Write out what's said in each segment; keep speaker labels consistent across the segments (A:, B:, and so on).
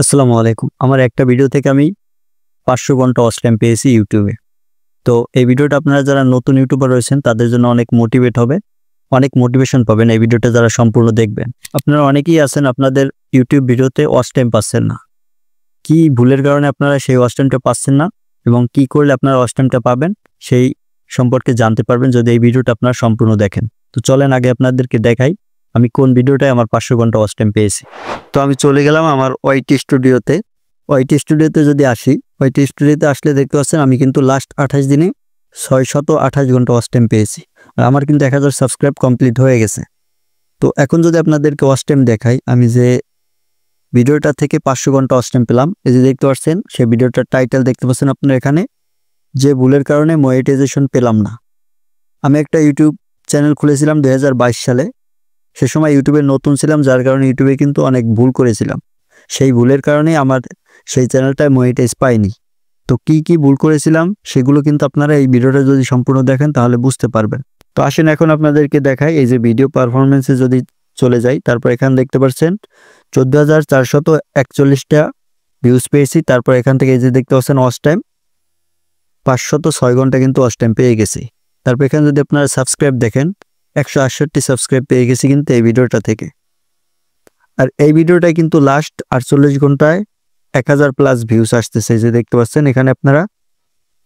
A: আসসালামু আলাইকুম। আমার একটা ভিডিও থেকে আমি 500 ঘন্টা ওয়াচ টাইম পেয়েছি ইউটিউবে। তো এই ভিডিওটা আপনারা যারা নতুন ইউটিউবার রয়েছেন তাদের জন্য অনেক মোটিভেট হবে, অনেক মোটিভেশন পাবেন এই ভিডিওটা যারা সম্পূর্ণ দেখবেন। আপনারা অনেকেই আছেন আপনাদের ইউটিউব ভিডিওতে ওয়াচ টাইম পাচ্ছেন না। কি ভুলের কারণে আপনারা সেই ওয়াচ টাইমটা পাচ্ছেন না এবং কি করলে আপনারা ওয়াচ টাইমটা পাবেন সেই সম্পর্কে জানতে পারবেন যদি এই ভিডিওটা আপনারা সম্পূর্ণ দেখেন। তো চলেন আগে আপনাদেরকে দেখাই আমি কোন ভিডিওটায় আমার 500 ঘন্টা ওয়াচ টাইম পেয়েছি। তো আমি চলে গেলাম আমার ওয়াইটি স্টুডিওতে। ওয়াইটি স্টুডিওতে যদি আসি, ওয়াইটি স্টুডিওতে আসলে দেখতে পাচ্ছেন আমি কিন্তু লাস্ট 28 দিনে 628 ঘন্টা ওয়াচ টাইম পেয়েছি। আর আমার কিন্তু 1000 সাবস্ক্রাইব কমপ্লিট হয়ে গেছে। তো এখন যদি আপনাদেরকে ওয়াচ টাইম দেখাই, আমি যে ভিডিওটা থেকে 500 ঘন্টা ওয়াচ টাইম পেলাম, এই যে দেখতে পাচ্ছেন সেই ভিডিওটার টাইটেল দেখতে পাচ্ছেন আপনার এখানে, যে ভুলের কারণে মনিটাইজেশন পেলাম না। আমি একটা ইউটিউব চ্যানেল খুলেছিলাম 2022 সালে। সে সময় ইউটিউবে নতুন ছিলাম, যার কারণে ইউটিউবে কিন্তু অনেক ভুল করেছিলাম। সেই ভুলের কারণে আমার সেই চ্যানেলটায় মনিটাইজ পাইনি। তো কি ভুল করেছিলাম সেগুলো কিন্তু আপনারা এই ভিডিওটা যদি সম্পূর্ণ দেখেন তাহলে বুঝতে পারবেন। তো আসেন এখন আপনাদেরকে দেখাই, এই যে ভিডিও পারফরমেন্সে যদি চলে যাই, তারপর এখানে দেখতে পাচ্ছেন 14,441টা ভিউজ পেয়েছি। তারপর এখান থেকে এই যে দেখতে পাচ্ছেন ওয়াচ টাইম 506 ঘন্টা কিন্তু ওয়াচ টাইম পেয়ে গেছি। তারপর এখানে যদি আপনারা সাবস্ক্রাইব দেখেন 168 সাবস্ক্রাইব পেয়ে গেছি কিন্তু এই ভিডিওটা থেকে। আর এই ভিডিওটা কিন্তু লাস্ট 48 ঘন্টায় 1000 প্লাস ভিউজ আসতেছে। এই যে দেখতে পাচ্ছেন এখানে আপনারা,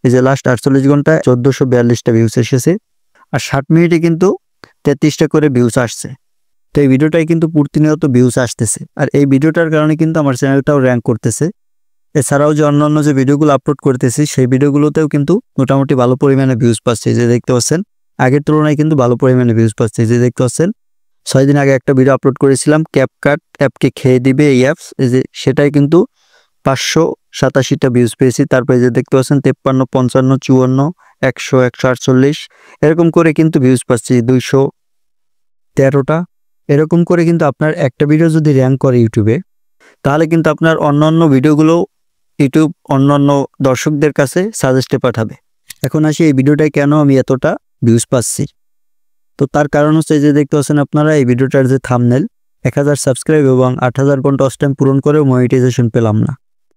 A: এই যে লাস্ট 48 ঘন্টায় 1442টা ভিউজ এসেছে। আর 60 মিনিটে কিন্তু 33টা করে ভিউজ আসছে। তো এই ভিডিওটাই কিন্তু প্রতিনিয়ত ভিউজ আসতেছে। আর এই ভিডিওটার কারণে কিন্তু আমার চ্যানেলটাও র্যাঙ্ক করতেছে। এছাড়াও যে অন্যান্য যে ভিডিওগুলো আপলোড করতেছি সেই ভিডিওগুলোতেও কিন্তু মোটামুটি ভালো পরিমাণে ভিউজ পাচ্ছে। এই যে দেখতে পাচ্ছেন আগের তুলনায় কিন্তু ভালো পরিমাণে ভিউজ পাচ্ছে। এই যে দেখতে পাচ্ছেন 6 দিন আগে একটা ভিডিও আপলোড করেছিলাম, ক্যাপকাট অ্যাপকে খেয়ে দিবে এই অ্যাপস, এই যে সেটাই কিন্তু 587টা ভিউজ পেয়েছি। তারপরে যে দেখতে পাচ্ছেন 53, 55, 54, 100, 148 এরকম করে কিন্তু ভিউজ পাচ্ছি, 213টা এরকম করে। কিন্তু আপনার একটা ভিডিও যদি র্যাঙ্ক করে ইউটিউবে, তাহলে কিন্তু আপনার অন্যান্য ভিডিওগুলো ইউটিউব অন্যান্য দর্শকদের কাছে সাজেস্টে পাঠাবে। এখন আসি এই ভিডিওটায় কেন আমি এতটা ভিউজ পাচ্ছি। তো তার কারণ হচ্ছে যে দেখতে পাচ্ছেন আপনারা এই ভিডিওটার যে থাম্বনেল, 1000 সাবস্ক্রাইব এবং 8000 ঘন্টা ওয়াচ টাইম পূরণ করেও মনিটাইজেশন পেলাম না।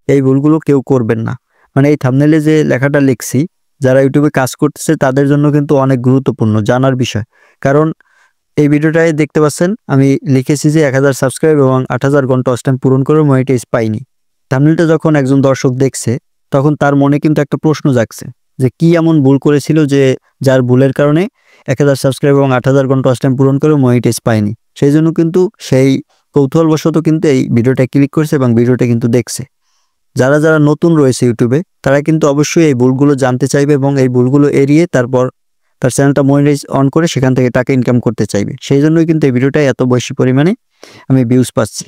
A: এই ভুলগুলো কেউ করবেন না। মানে এই থাম্বনেলে যে লেখাটা লিখছি, যারা ইউটিউবে কাজ করতেছে তাদের জন্য কিন্তু অনেক গুরুত্বপূর্ণ জানার বিষয়। কারণ এই ভিডিওটায় দেখতে পাচ্ছেন আমি লিখেছি যে 1000 সাবস্ক্রাইব এবং 8000 ঘন্টা ওয়াচ টাইম পূরণ করেও মনিটাইজ পাইনি। থাম্বনেলটা যখন একজন দর্শক দেখছে তখন তার মনে কিন্তু একটা প্রশ্ন জাগছে যে কি এমন ভুল করেছিল যে যার ভুলের কারণে 1000 সাবস্ক্রাইব এবং 8000 ঘন্টা ওয়াচ টাইম পূরণ করেও মনিটাইজ পায়নি। সেই জন্য কিন্তু সেই কৌতূহলবশত কিন্তু এই ভিডিওটা ক্লিক করছে এবং ভিডিওটা কিন্তু দেখছে। যারা যারা নতুন রয়েছে ইউটিউবে তারা কিন্তু অবশ্যই এই ভুলগুলো জানতে চাইবে এবং এই ভুলগুলো এড়িয়ে তারপর তার চ্যানেলটা মনিটাইজ অন করে সেখান থেকে টাকা ইনকাম করতে চাইবে। সেই জন্যই কিন্তু এই ভিডিওটাই এত বেশি পরিমাণে আমি ভিউজ পাচ্ছি।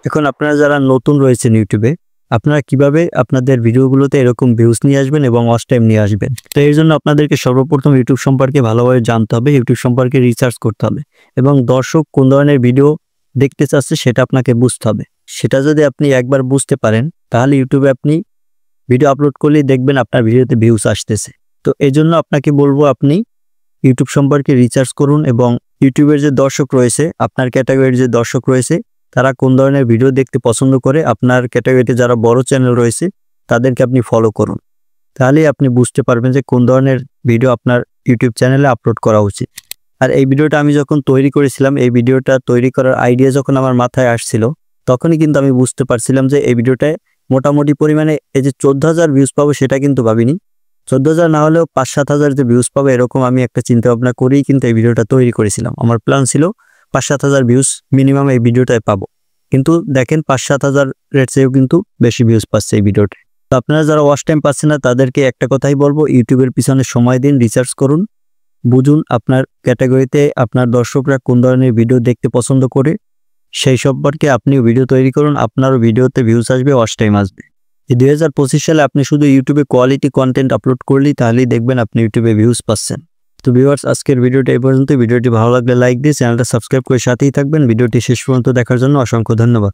A: এখন আপনারা যারা নতুন রয়েছেন ইউটিউবে, আপনারা কিভাবে আপনাদের ভিডিওগুলোতে এরকম ভিউজ নিয়ে আসবেন এবং ওয়াচ টাইম নিয়ে আসবেন। তো এর জন্য আপনাদেরকে সর্বপ্রথম ইউটিউব সম্পর্কে ভালোভাবে জানতে হবে, ইউটিউব সম্পর্কে রিসার্চ করতে হবে এবং দর্শক কোন ধরনের ভিডিও দেখতে চাচ্ছে সেটা আপনাকে বুঝতে হবে। সেটা যদি আপনি একবার বুঝতে পারেন তাহলে ইউটিউবে আপনি ভিডিও আপলোড করলেই দেখবেন আপনার ভিডিওতে ভিউজ আসতেছে। তো এই জন্য আপনাকে বলবো আপনি ইউটিউব সম্পর্কে রিসার্চ করুন এবং ইউটিউবের যে দর্শক রয়েছে, আপনার ক্যাটাগরির যে দর্শক রয়েছে, তারা কোন ধরনের ভিডিও দেখতে পছন্দ করে, আপনার ক্যাটাগরিতে যারা বড় চ্যানেল রয়েছে তাদেরকে আপনি ফলো করুন। তাহলেই আপনি বুঝতে পারবেন যে কোন ধরনের ভিডিও আপনার ইউটিউব চ্যানেলে আপলোড করা উচিত। আর এই ভিডিওটা আমি যখন তৈরি করেছিলাম, এই ভিডিওটা তৈরি করার আইডিয়া যখন আমার মাথায় আসছিল, তখনই কিন্তু আমি বুঝতে পারছিলাম যে এই ভিডিওটায় মোটামুটি পরিমাণে এই যে 14,000 ভিউজ পাবো সেটা কিন্তু ভাবিনি। 14,000 না হলেও 5-7,000 যে ভিউজ পাবো এরকম আমি একটা চিন্তা ভাবনা করেই কিন্তু এই ভিডিওটা তৈরি করেছিলাম। আমার প্ল্যান ছিল 5-7,000 ভিউজ মিনিমাম এই ভিডিওটায় পাবো, কিন্তু দেখেন 5-7,000 এর চেয়েও কিন্তু বেশি ভিউজ পাচ্ছে এই ভিডিওটায়। তো আপনারা যারা ওয়াচ টাইম পাচ্ছেন না তাদেরকে একটা কথাই বলবো, ইউটিউবের পিছনে সময় দিন, রিসার্চ করুন, বুঝুন আপনার ক্যাটাগরিতে আপনার দর্শকরা কোন ধরনের ভিডিও দেখতে পছন্দ করে, সেই সম্পর্কে আপনিও ভিডিও তৈরি করুন। আপনারও ভিডিওতে ভিউজ আসবে, ওয়াচ টাইম আসবে। এই 2025 সালে আপনি শুধু ইউটিউবে কোয়ালিটি কন্টেন্ট আপলোড করলেই তাহলেই দেখবেন আপনি ইউটিউবে ভিউজ পাচ্ছেন। তো ভিউয়ার্স, আজকের ভিডিওটা এই পর্যন্ত। ভিডিওটি ভালো লাগলে লাইক দিয়ে চ্যানেলটা সাবস্ক্রাইব করে সাথেই থাকবেন। ভিডিওটি শেষ পর্যন্ত দেখার জন্য অসংখ্য ধন্যবাদ।